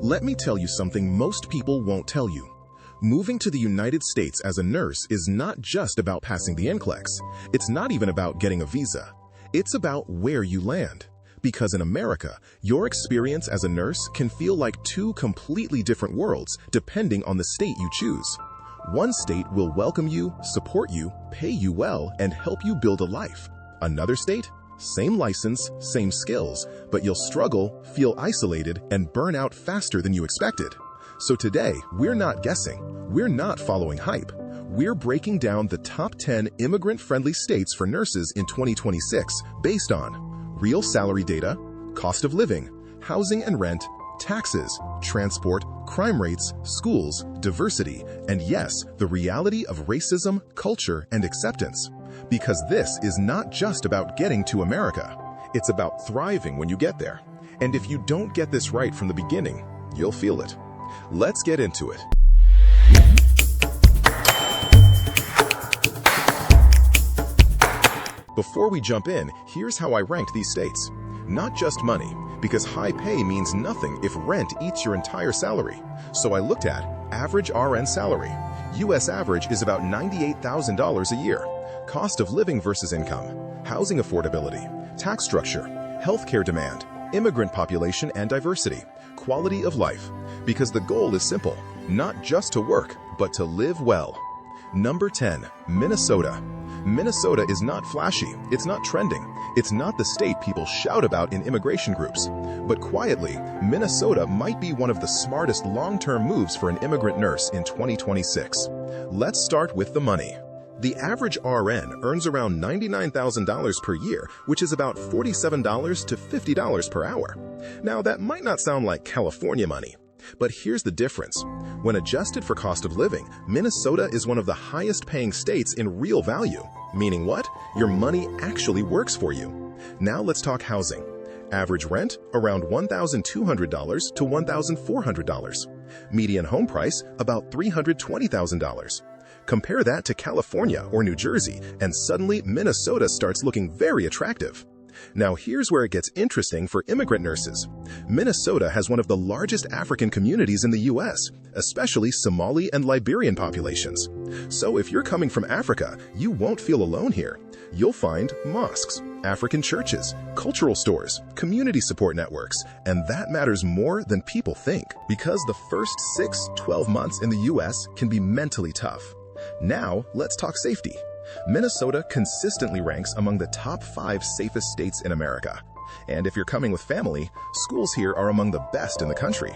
Let me tell you something most people won't tell you. Moving to the United States as a nurse is not just about passing the NCLEX. It's not even about getting a visa. It's about where you land. Because in America, your experience as a nurse can feel like two completely different worlds depending on the state you choose. One state will welcome you, support you, pay you well, and help you build a life. Another state? Same license, same skills, but you'll struggle, feel isolated, and burn out faster than you expected. So today, we're not guessing. We're not following hype. We're breaking down the top 10 immigrant-friendly states for nurses in 2026 based on real salary data, cost of living, housing and rent, taxes, transport, crime rates, schools, diversity, and yes, the reality of racism, culture, and acceptance. Because this is not just about getting to America. It's about thriving when you get there. And if you don't get this right from the beginning, you'll feel it. Let's get into it. Before we jump in, here's how I ranked these states. Not just money, because high pay means nothing if rent eats your entire salary. So I looked at average RN salary. US average is about $98,000 a year. Cost of living versus income, housing affordability, tax structure, healthcare demand, immigrant population and diversity, quality of life. Because the goal is simple, not just to work, but to live well. Number 10, Minnesota. Minnesota is not flashy, it's not trending, it's not the state people shout about in immigration groups. But quietly, Minnesota might be one of the smartest long-term moves for an immigrant nurse in 2026. Let's start with the money. The average RN earns around $99,000 per year, which is about $47 to $50 per hour. Now, that might not sound like California money, but here's the difference. When adjusted for cost of living, Minnesota is one of the highest paying states in real value. Meaning what? Your money actually works for you. Now let's talk housing. Average rent, around $1,200 to $1,400. Median home price, about $320,000. Compare that to California or New Jersey, and suddenly Minnesota starts looking very attractive. Now here's where it gets interesting for immigrant nurses. Minnesota has one of the largest African communities in the US, especially Somali and Liberian populations. So if you're coming from Africa, you won't feel alone here. You'll find mosques, African churches, cultural stores, community support networks, and that matters more than people think. Because the first 6-12 months in the US can be mentally tough. Now, let's talk safety. Minnesota consistently ranks among the top 5 safest states in America. And if you're coming with family, schools here are among the best in the country.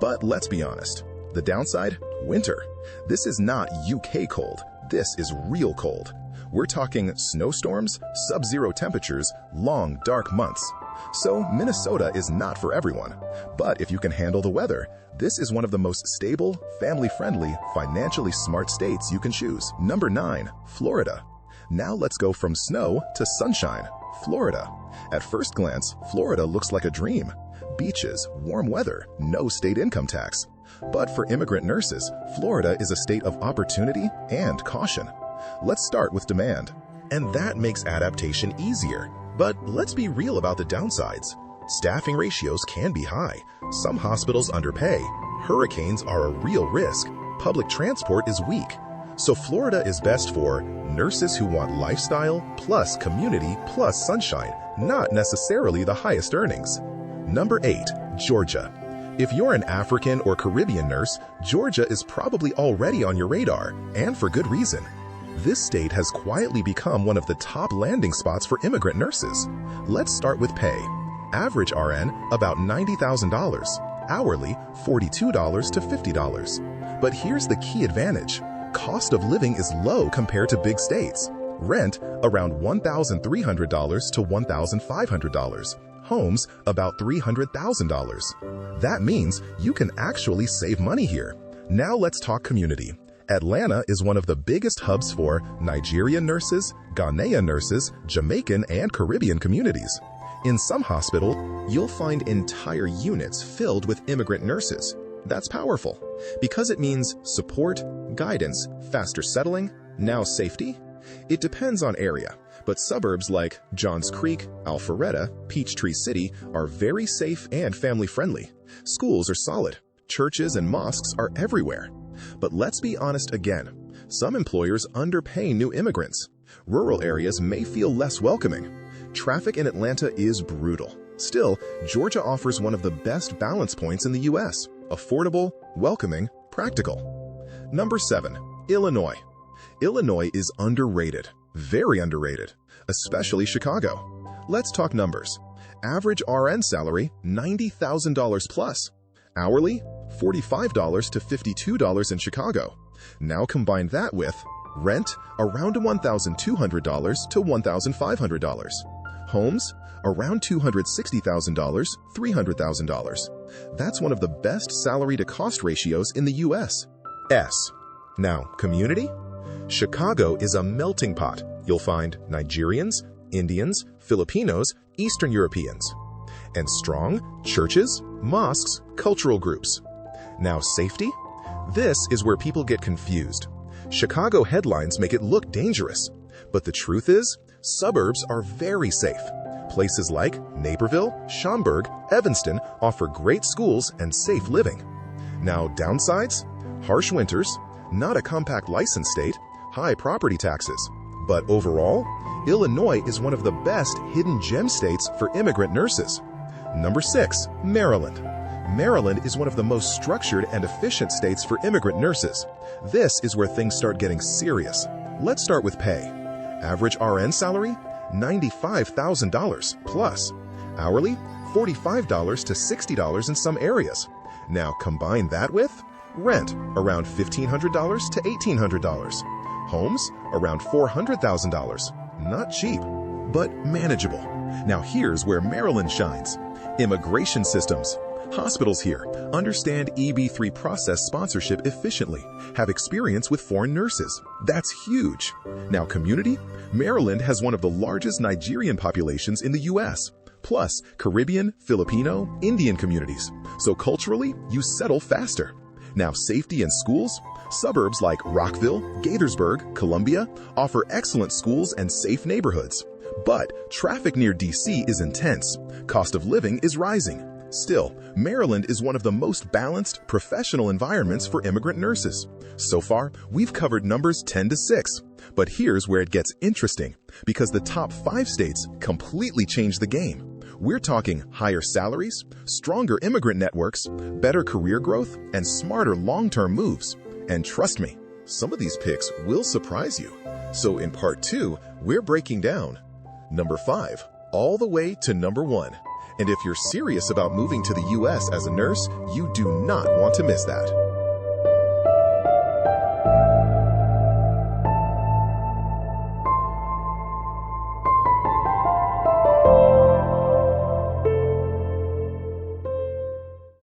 But let's be honest. The downside? Winter. This is not UK cold. This is real cold. We're talking snowstorms, sub-zero temperatures, long, dark months. So Minnesota is not for everyone. But if you can handle the weather, this is one of the most stable, family-friendly, financially smart states you can choose. Number 9, Florida. Now let's go from snow to sunshine. Florida. At first glance, Florida looks like a dream. Beaches, warm weather, no state income tax. But for immigrant nurses, Florida is a state of opportunity and caution. Let's start with demand. And that makes adaptation easier. But let's be real about the downsides. Staffing ratios can be high. Some hospitals underpay. Hurricanes are a real risk. Public transport is weak. So Florida is best for nurses who want lifestyle plus community plus sunshine, not necessarily the highest earnings. Number 8, Georgia. If you're an African or Caribbean nurse, Georgia is probably already on your radar, and for good reason. This state has quietly become one of the top landing spots for immigrant nurses. Let's start with pay. Average RN, about $90,000. Hourly, $42 to $50. But here's the key advantage. Cost of living is low compared to big states. Rent, around $1,300 to $1,500. Homes, about $300,000. That means you can actually save money here. Now let's talk community. Atlanta is one of the biggest hubs for Nigerian nurses, Ghanaian nurses, Jamaican and Caribbean communities. In some hospitals, you'll find entire units filled with immigrant nurses. That's powerful, because it means support, guidance, faster settling, now safety. It depends on area, But suburbs like Johns Creek, Alpharetta, Peachtree City are very safe and family-friendly. Schools are solid. Churches and mosques are everywhere. But let's be honest again. Some employers underpay new immigrants. Rural areas may feel less welcoming. Traffic in Atlanta is brutal. Still, Georgia offers one of the best balance points in the U.S. Affordable, welcoming, practical. Number 7. Illinois. Illinois is underrated. Very underrated. Especially Chicago. Let's talk numbers. Average RN salary, $90,000 plus. Hourly, $45 to $52 in Chicago. Now combine that with rent, around $1,200 to $1,500. Homes, around $260,000, $300,000. That's one of the best salary-to-cost ratios in the U.S. Now, community? Chicago is a melting pot. You'll find Nigerians, Indians, Filipinos, Eastern Europeans. And strong churches, mosques, cultural groups. Now, safety? This is where people get confused. Chicago headlines make it look dangerous. But the truth is, suburbs are very safe. Places like Naperville, Schaumburg, Evanston offer great schools and safe living. Now, downsides? Harsh winters, not a compact license state, high property taxes. But overall, Illinois is one of the best hidden gem states for immigrant nurses. Number 6, Maryland. Maryland is one of the most structured and efficient states for immigrant nurses. This is where things start getting serious. Let's start with pay. Average RN salary, $95,000 plus. Hourly, $45 to $60 in some areas. Now combine that with rent, around $1,500 to $1,800. Homes, around $400,000. Not cheap, but manageable. Now here's where Maryland shines. Immigration systems. Hospitals here understand EB-3 process sponsorship efficiently, have experience with foreign nurses. That's huge. Now community? Maryland has one of the largest Nigerian populations in the U.S., plus Caribbean, Filipino, Indian communities. So culturally, you settle faster. Now safety and schools? Suburbs like Rockville, Gaithersburg, Columbia offer excellent schools and safe neighborhoods. But traffic near D.C. is intense. Cost of living is rising. Still, Maryland is one of the most balanced, professional environments for immigrant nurses. So far, we've covered numbers 10 to 6. But here's where it gets interesting, because the top 5 states completely change the game. We're talking higher salaries, stronger immigrant networks, better career growth, and smarter long-term moves. And trust me, some of these picks will surprise you. So in part 2, we're breaking down number 5 all the way to number 1. And if you're serious about moving to the U.S. as a nurse, you do not want to miss that.